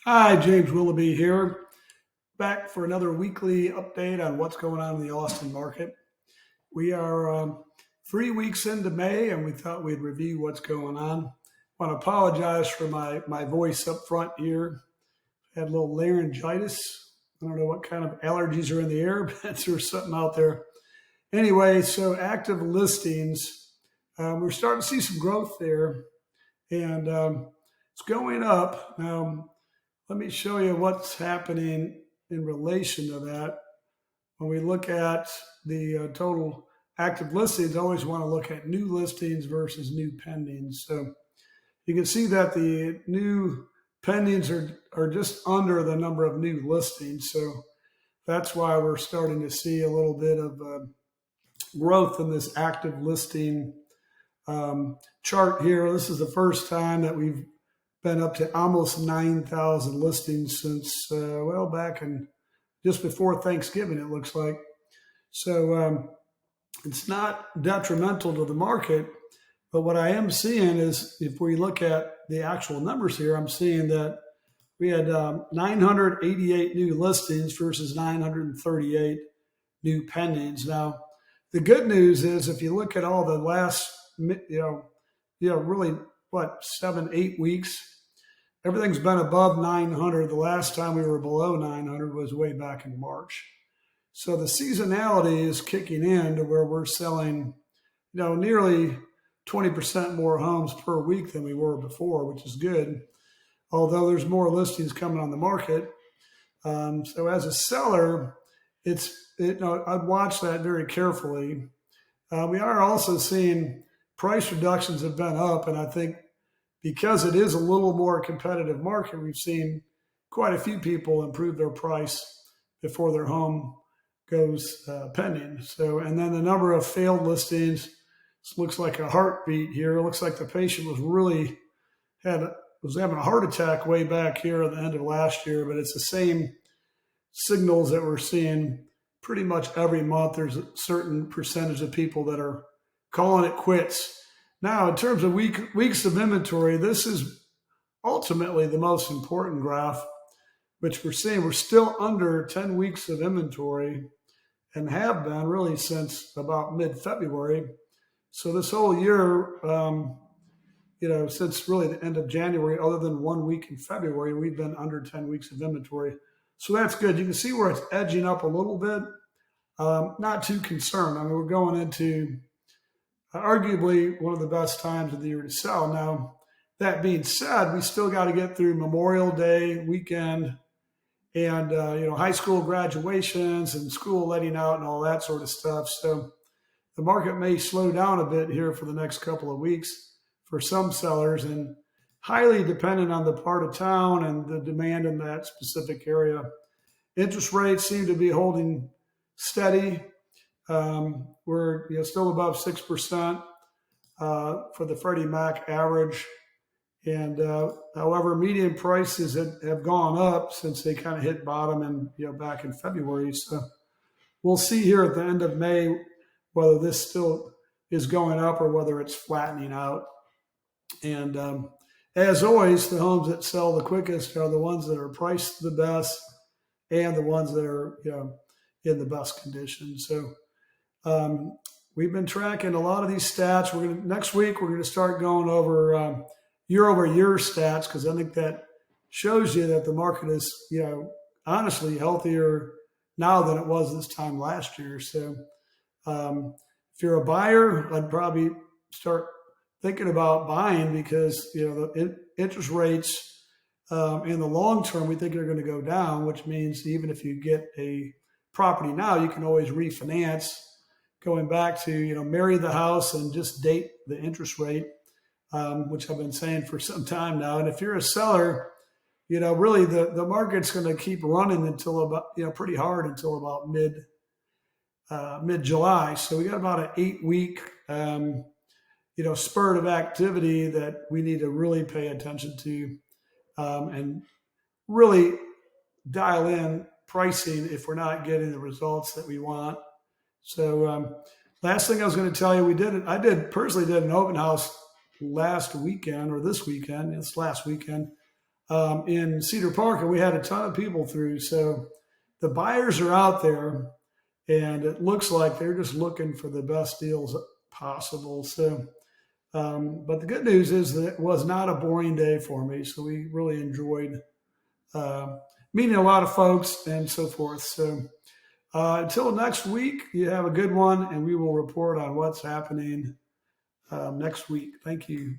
Hi, James Willoughby here, back for another weekly update on what's going on in the Austin market. We are 3 weeks into May, and we thought we'd review what's going on. I want to apologize for my voice up front here. Had a little laryngitis. I don't know what kind of allergies are in the air, but there's something out there. Anyway, so active listings, we're starting to see some growth there, and it's going up. Let me show you what's happening in relation to that. When we look at the total active listings, I always want to look at new listings versus new pendings. So you can see that the new pendings are just under the number of new listings. So that's why we're starting to see a little bit of growth in this active listing chart here. This is the first time that we've been up to almost 9,000 listings since, back in just before Thanksgiving, it looks like. So it's not detrimental to the market. But what I am seeing is if we look at the actual numbers here, I'm seeing that we had 988 new listings versus 938 new pendings. Now, the good news is if you look at all the last, really, 7, 8 weeks, everything's been above 900. The last time we were below 900 was way back in March. So the seasonality is kicking in to where we're selling, nearly 20% more homes per week than we were before, which is good. Although there's more listings coming on the market. So as a seller, I'd watch that very carefully. We are also seeing price reductions have been up, and I think because it is a little more competitive market, we've seen quite a few people improve their price before their home goes pending. So, and then the number of failed listings looks like a heartbeat here. It looks like the patient was having a heart attack way back here at the end of last year, but it's the same signals that we're seeing pretty much every month. There's a certain percentage of people that are calling it quits. Now, in terms of weeks of inventory, this is ultimately the most important graph, which we're seeing we're still under 10 weeks of inventory and have been really since about mid-February. So this whole year, since really the end of January, other than 1 week in February, we've been under 10 weeks of inventory. So that's good. You can see where it's edging up a little bit. Not too concerned. I mean, we're going into arguably one of the best times of the year to sell. Now, that being said, we still got to get through Memorial Day weekend and, high school graduations and school letting out and all that sort of stuff. So the market may slow down a bit here for the next couple of weeks for some sellers, and highly dependent on the part of town and the demand in that specific area. Interest rates seem to be holding steady. We're still above 6% for the Freddie Mac average. And however, median prices have gone up since they kind of hit bottom and back in February. So we'll see here at the end of May whether this still is going up or whether it's flattening out. And as always, the homes that sell the quickest are the ones that are priced the best and the ones that are in the best condition. So we've been tracking a lot of these stats. Next week we're going to start going over year-over-year stats, because I think that shows you that the market is honestly healthier now than it was this time last year. So if you're a buyer, I'd probably start thinking about buying, because the interest rates in the long term we think are going to go down, which means even if you get a property now, you can always refinance, going back to marry the house and just date the interest rate, which I've been saying for some time now. And if you're a seller, really the market's going to keep running until about pretty hard until about mid July. So we got about an 8-week spurt of activity that we need to really pay attention to and really dial in pricing if we're not getting the results that we want. So last thing I was going to tell you, I personally did an open house last weekend, or this weekend. It's last weekend. in Cedar Park, and we had a ton of people through. So the buyers are out there, and it looks like they're just looking for the best deals possible. So, but the good news is that it was not a boring day for me. So we really enjoyed uh, meeting a lot of folks and so forth. So until next week, you have a good one, and we will report on what's happening next week. Thank you.